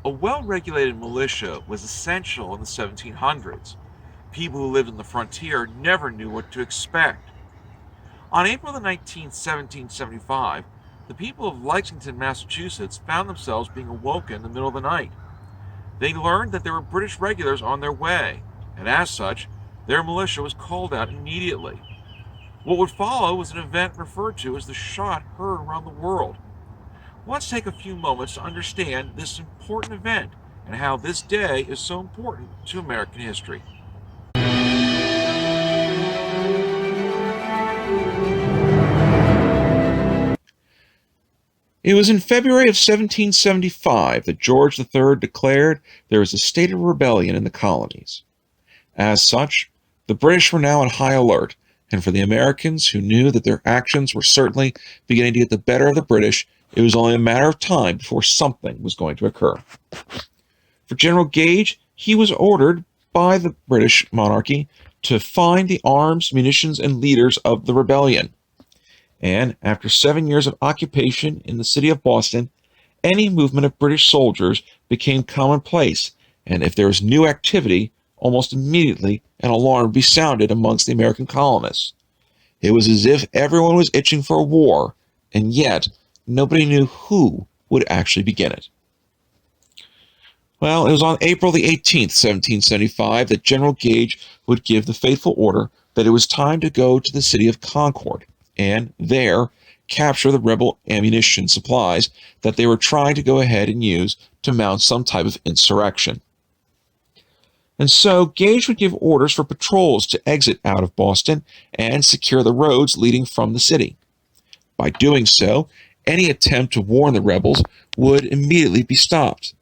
A well-regulated militia was essential in the 1700s. People who lived on the frontier never knew what to expect. On April the 19th, 1775, the people of Lexington, Massachusetts found themselves being awoken in the middle of the night. They learned that there were British regulars on their way, and as such, their militia was called out immediately. What would follow was an event referred to as the shot heard around the world. Let's take a few moments to understand this important event and how this day is so important to American history. It was in February of 1775 that George III declared there was a state of rebellion in the colonies. As such, the British were now on high alert, and for the Americans who knew that their actions were certainly beginning to get the better of the British, it was only a matter of time before something was going to occur. For General Gage, he was ordered by the British monarchy to find the arms, munitions, and leaders of the rebellion. And after 7 years of occupation in the city of Boston, any movement of British soldiers became commonplace, and if there was new activity, almost immediately an alarm would be sounded amongst the American colonists. It was as if everyone was itching for a war, and yet nobody knew who would actually begin it. Well, it was on April the 18th, 1775, that General Gage would give the fateful order that it was time to go to the city of Concord, and there capture the rebel ammunition supplies that they were trying to go ahead and use to mount some type of insurrection. And so Gage would give orders for patrols to exit out of Boston and secure the roads leading from the city. By doing so, any attempt to warn the rebels would immediately be stopped.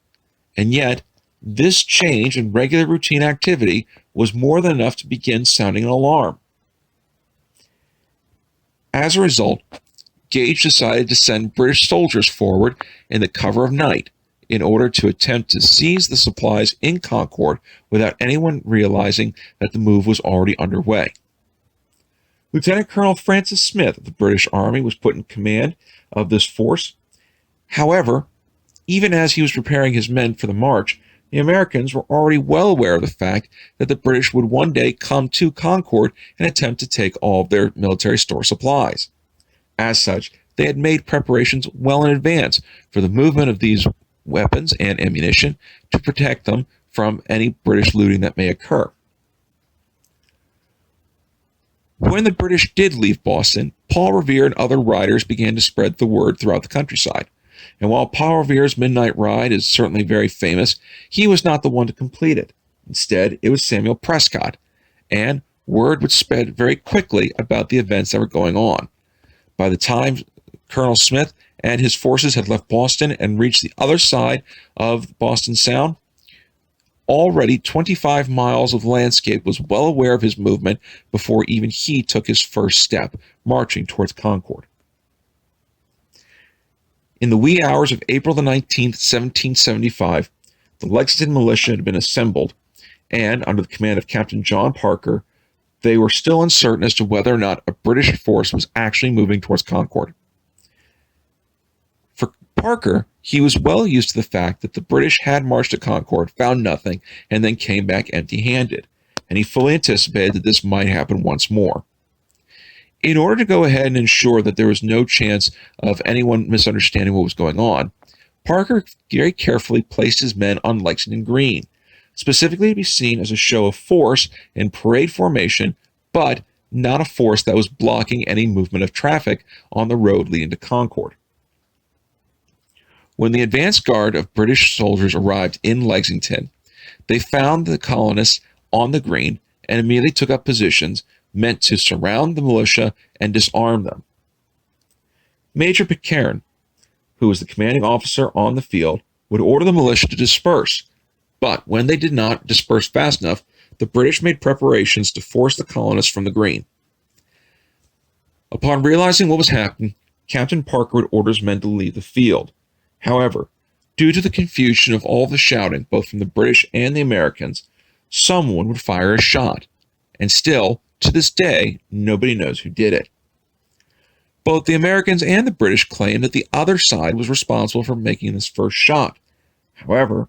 And yet, this change in regular routine activity was more than enough to begin sounding an alarm. As a result, Gage decided to send British soldiers forward in the cover of night in order to attempt to seize the supplies in Concord without anyone realizing that the move was already underway. Lieutenant Colonel Francis Smith of the British Army was put in command of this force. However, even as he was preparing his men for the march, the Americans were already well aware of the fact that the British would one day come to Concord and attempt to take all of their military store supplies. As such, they had made preparations well in advance for the movement of these weapons and ammunition to protect them from any British looting that may occur. When the British did leave Boston, Paul Revere and other riders began to spread the word throughout the countryside. And while Paul Revere's midnight ride is certainly very famous, he was not the one to complete it. Instead, it was Samuel Prescott, and word would spread very quickly about the events that were going on. By the time Colonel Smith and his forces had left Boston and reached the other side of Boston Sound, already 25 miles of landscape was well aware of his movement before even he took his first step, marching towards Concord. In the wee hours of April the 19th, 1775, the Lexington militia had been assembled, and under the command of Captain John Parker, they were still uncertain as to whether or not a British force was actually moving towards Concord. For Parker, he was well used to the fact that the British had marched to Concord, found nothing, and then came back empty-handed, and he fully anticipated that this might happen once more. In order to go ahead and ensure that there was no chance of anyone misunderstanding what was going on, Parker very carefully placed his men on Lexington Green, specifically to be seen as a show of force in parade formation, but not a force that was blocking any movement of traffic on the road leading to Concord. When the advance guard of British soldiers arrived in Lexington, they found the colonists on the green and immediately took up positions meant to surround the militia and disarm them. Major Pitcairn, who was the commanding officer on the field, would order the militia to disperse, but when they did not disperse fast enough, the British made preparations to force the colonists from the green. Upon realizing what was happening, Captain Parker would order his men to leave the field. However, due to the confusion of all the shouting, both from the British and the Americans, someone would fire a shot, and still, to this day, nobody knows who did it. Both the Americans and the British claim that the other side was responsible for making this first shot. However,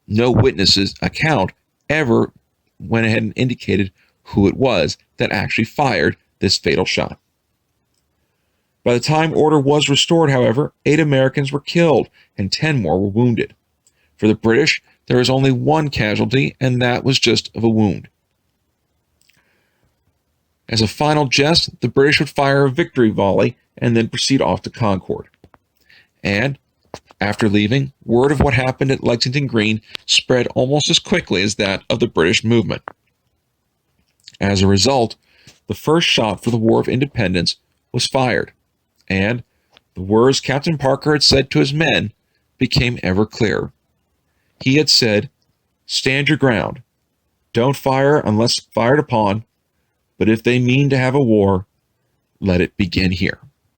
no witnesses' account ever went ahead and indicated who it was that actually fired this fatal shot. By the time order was restored, however, 8 Americans were killed and 10 more were wounded. For the British, there was only one casualty, and that was just of a wound. As a final jest, the British would fire a victory volley and then proceed off to Concord. And after leaving, word of what happened at Lexington Green spread almost as quickly as that of the British movement. As a result, the first shot for the War of Independence was fired, and the words Captain Parker had said to his men became ever clearer. He had said, "Stand your ground. Don't fire unless fired upon, but if they mean to have a war, let it begin here."